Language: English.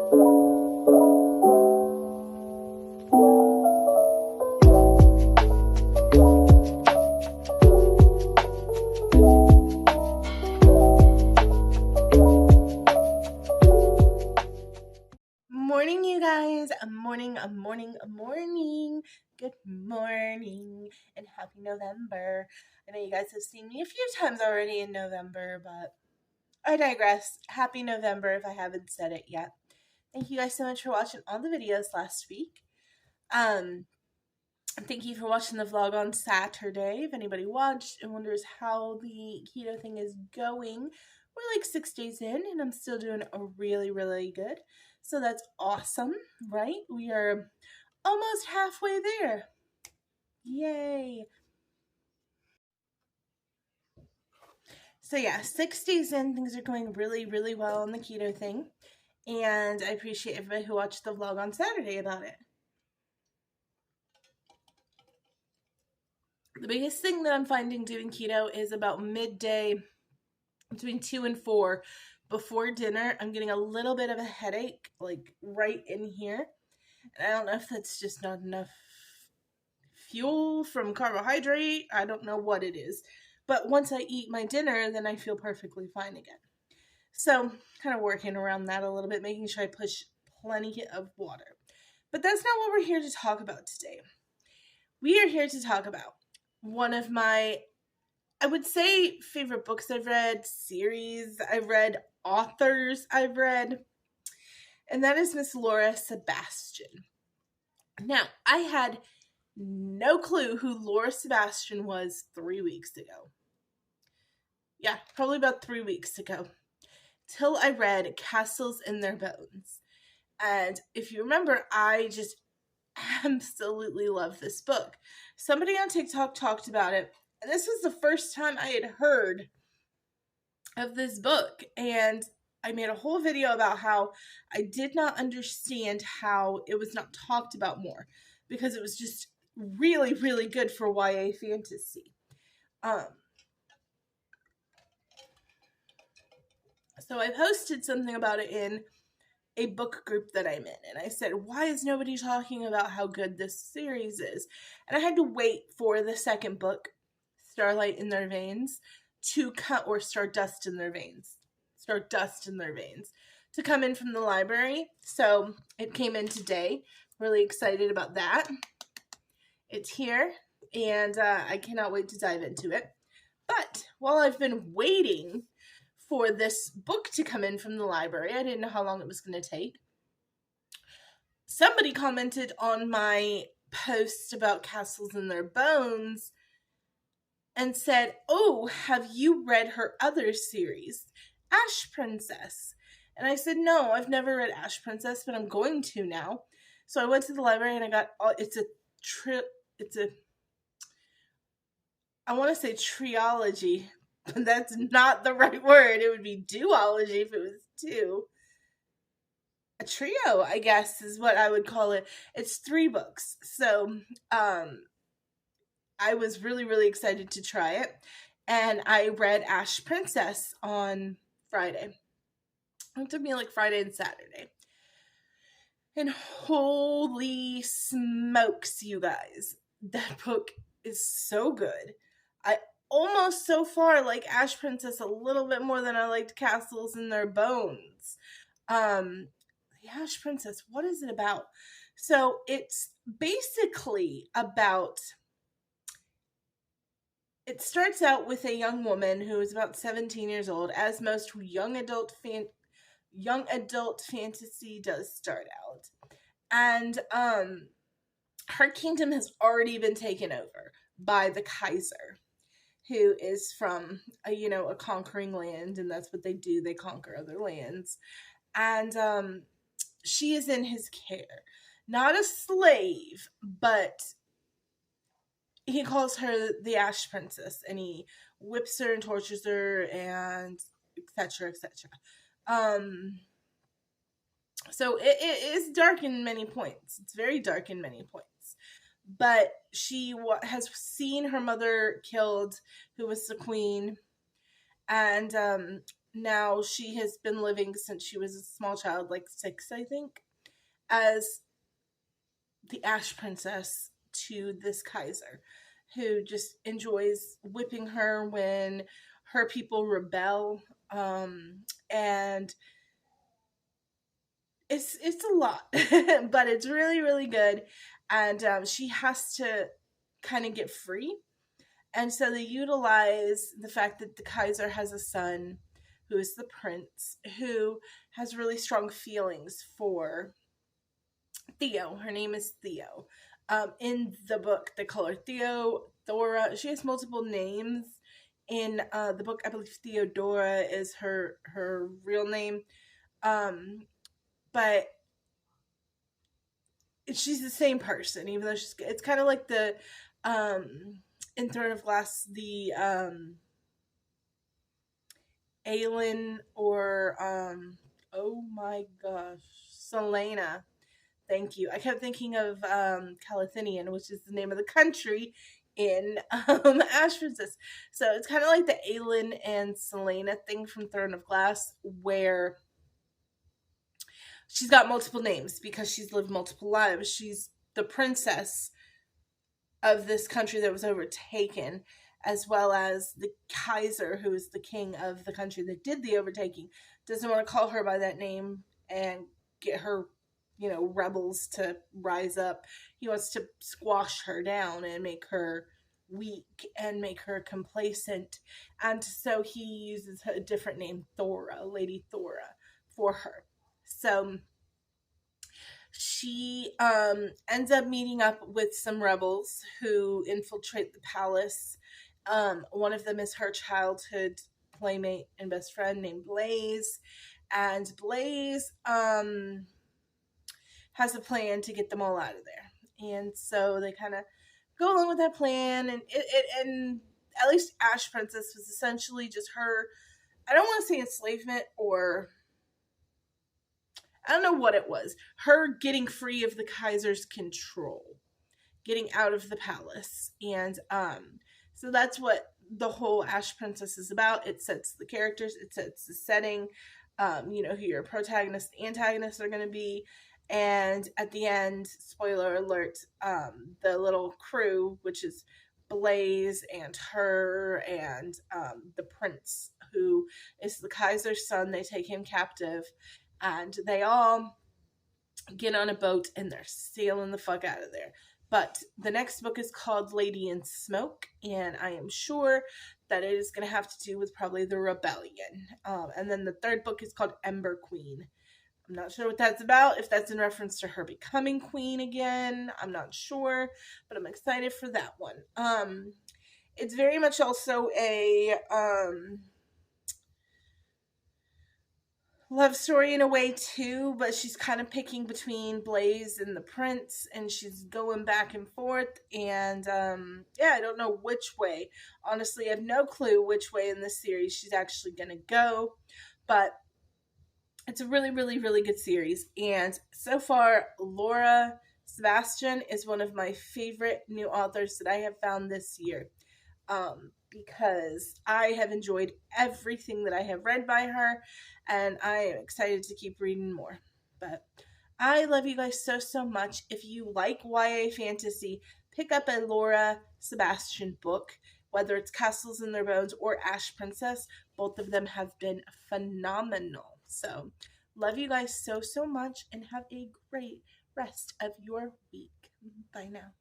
Morning, you guys. Morning. Good morning and happy November. I know you guys have seen me a few times already in November, but I digress. Happy November if I haven't said it yet. Thank you guys so much for watching all the videos last week. Thank you for watching the vlog on Saturday. If anybody watched and wonders how the keto thing is going, we're like 6 days in and I'm still doing really, really good. So that's awesome, right? We are almost halfway there. Yay. So yeah, 6 days in, things are going really, really well on the keto thing. And I appreciate everybody who watched the vlog on Saturday about it. The biggest thing that I'm finding doing keto is about midday, between 2 and 4, before dinner, I'm getting a little bit of a headache, like right in here. And I don't know if that's just not enough fuel from carbohydrate. I don't know what it is. But once I eat my dinner, then I feel perfectly fine again. So kind of working around that a little bit, making sure I push plenty of water. But that's not what we're here to talk about today. We are here to talk about one of my, I would say, favorite books I've read, series I've read, authors I've read, and that is Miss Laura Sebastian. Now, I had no clue who Laura Sebastian was 3 weeks ago. Yeah, probably about 3 weeks ago. Till I read Castles in Their Bones. And if you remember, I just absolutely love this book. Somebody on TikTok talked about it, and this was the first time I had heard of this book, and I made a whole video about how I did not understand how it was not talked about more, because it was just really, really good for YA fantasy. So I posted something about it in a book group that I'm in, and I said, why is nobody talking about how good this series is? And I had to wait for the second book, Starlight in Their Veins, to come, or Stardust in Their Veins, to come in from the library. So it came in today. Really excited about that. It's here, and I cannot wait to dive into it. But while I've been waiting for this book to come in from the library, I didn't know how long it was going to take. Somebody commented on my post about Castles in Their Bones and said, oh, have you read her other series, Ash Princess? And I said, no, I've never read Ash Princess, but I'm going to now. So I went to the library and I got, I want to say trilogy, but that's not the right word. It would be duology if it was two. A trio, I guess, is what I would call it. It's 3 books. So, I was really, really excited to try it. And I read Ash Princess on Friday. It took me like Friday and Saturday. And holy smokes, you guys. That book is so good. I almost so far like Ash Princess a little bit more than I liked Castles in Their Bones. The Ash Princess, what is it about? So it's basically about, it starts out with a young woman who is about 17 years old, as most young adult fantasy does start out. And her kingdom has already been taken over by the Kaiser, who is from a conquering land, and that's what they do. They conquer other lands. And she is in his care. Not a slave, but he calls her the Ash Princess, and he whips her and tortures her, and etc., etc. So it is dark in many points. It's very dark in many points. But she has seen her mother killed, who was the queen, and now she has been living since she was a small child, like 6, I think, as the Ash Princess to this Kaiser, who just enjoys whipping her when her people rebel. And it's a lot, but it's really really good. And she has to kind of get free, and so they utilize the fact that the Kaiser has a son who is the prince, who has really strong feelings for Theo. Her name is Theo. In the book, they call her Theo, Thora. She has multiple names. In the book, I believe Theodora is her real name. But she's the same person, even though it's kind of like the in Throne of Glass, the Aelin, or oh my gosh, Selena. Thank you. I kept thinking of Calathinian, which is the name of the country in Ash Princess. So it's kind of like the Aelin and Selena thing from Throne of Glass, where she's got multiple names because she's lived multiple lives. She's the princess of this country that was overtaken, as well as the Kaiser, who is the king of the country that did the overtaking, doesn't want to call her by that name and get her, rebels to rise up. He wants to squash her down and make her weak and make her complacent. And so he uses a different name, Thora, Lady Thora, for her. So she ends up meeting up with some rebels who infiltrate the palace. One of them is her childhood playmate and best friend named Blaze. And Blaze has a plan to get them all out of there. And so they kind of go along with that plan. And at least Ash Princess was essentially just her, I don't want to say enslavement, or I don't know what it was. Her getting free of the Kaiser's control, getting out of the palace. And so that's what the whole Ash Princess is about. It sets the characters, it sets the setting, who your protagonist, antagonists are going to be. And at the end, spoiler alert, the little crew, which is Blaze and her and the prince, who is the Kaiser's son, they take him captive, and they all get on a boat and they're sailing the fuck out of there. But the next book is called Lady in Smoke, and I am sure that it is going to have to do with probably the rebellion. And then the third book is called Ember Queen. I'm not sure what that's about, if that's in reference to her becoming queen again. I'm not sure, but I'm excited for that one. It's very much also a love story in a way too, but she's kind of picking between Blaze and the prince, and she's going back and forth. And I don't know which way. Honestly, I have no clue which way in this series she's actually gonna go, but it's a really, really, really good series. And so far, Laura Sebastian is one of my favorite new authors that I have found this year. Because I have enjoyed everything that I have read by her, and I am excited to keep reading more. But I love you guys so, so much. If you like YA fantasy, pick up a Laura Sebastian book, whether it's Castles in Their Bones or Ash Princess. Both of them have been phenomenal. So, love you guys so, so much, and have a great rest of your week. Bye now.